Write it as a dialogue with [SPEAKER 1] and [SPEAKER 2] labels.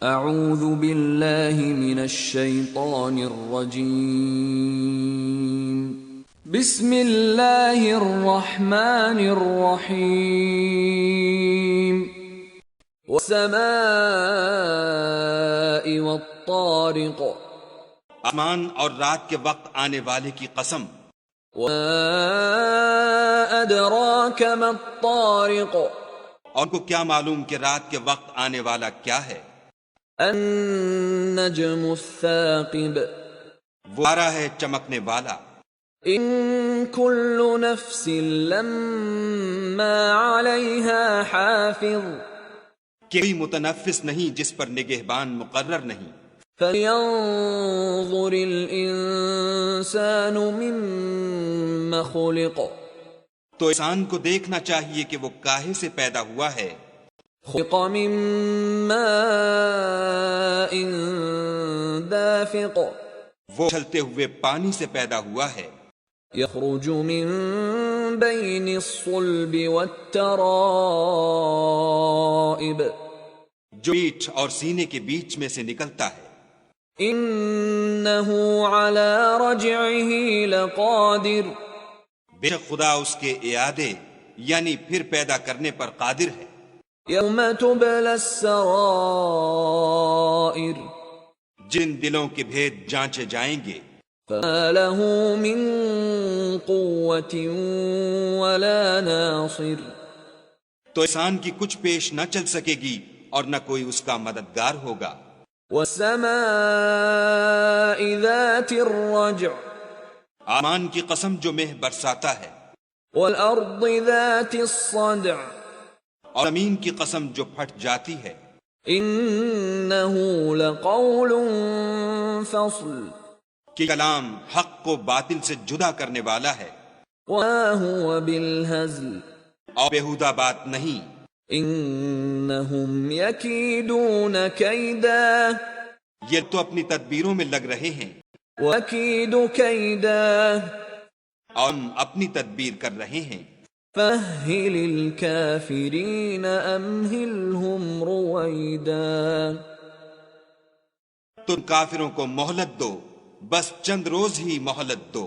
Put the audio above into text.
[SPEAKER 1] اعوذ باللہ من الشیطان الرجیم بسم اللہ الرحمن الرحیم والسماء والطارق
[SPEAKER 2] آسمان اور رات کے وقت آنے والے کی قسم.
[SPEAKER 1] وما ادراک ما الطارق
[SPEAKER 2] اور کو کیا معلوم کہ رات کے وقت آنے والا کیا ہے؟
[SPEAKER 1] النجم الثاقب
[SPEAKER 2] وہ تارا ہے چمکنے والا.
[SPEAKER 1] ان كل نفس لما عليها حافظ
[SPEAKER 2] کوئی متنفس نہیں جس پر نگہبان مقرر نہیں.
[SPEAKER 1] فلينظر الانسان مما خلق
[SPEAKER 2] تو انسان کو دیکھنا چاہیے کہ وہ کاہے سے پیدا ہوا ہے.
[SPEAKER 1] خلق من ماء دافق
[SPEAKER 2] وہ چلتے ہوئے پانی سے پیدا ہوا ہے.
[SPEAKER 1] يخرج من بين الصلب والترائب
[SPEAKER 2] جو پیٹھ اور سینے کے بیچ میں سے نکلتا ہے.
[SPEAKER 1] انه على رجعه لقادر
[SPEAKER 2] بے شک خدا اس کے اعادے یعنی پھر پیدا کرنے پر قادر ہے.
[SPEAKER 1] يوم تبلى السرائر
[SPEAKER 2] جن دلوں کے بھید جانچے جائیں گے.
[SPEAKER 1] فما له من قوة ولا ناصر
[SPEAKER 2] تو انسان کی کچھ پیش نہ چل سکے گی اور نہ کوئی اس کا مددگار ہوگا.
[SPEAKER 1] والسماء ذات الرجع
[SPEAKER 2] آسمان کی قسم جو مہ برساتا ہے.
[SPEAKER 1] والأرض ذات الصدع
[SPEAKER 2] اور زمین کی قسم جو پھٹ جاتی ہے.
[SPEAKER 1] إنه لقول فصل
[SPEAKER 2] کہ کلام حق کو باطل سے جدا کرنے والا ہے.
[SPEAKER 1] وما هو بالهزل
[SPEAKER 2] اور بیہودہ بات نہیں.
[SPEAKER 1] إنهم يكيدون كيدا
[SPEAKER 2] یہ تو اپنی تدبیروں میں لگ رہے ہیں
[SPEAKER 1] وأكيد كيدا
[SPEAKER 2] اور ہم اپنی تدبیر کر رہے ہیں.
[SPEAKER 1] فمهل الكافرين أمهلهم رويدا
[SPEAKER 2] تم کافروں کو مہلت دو، بس چند روز ہی مہلت دو.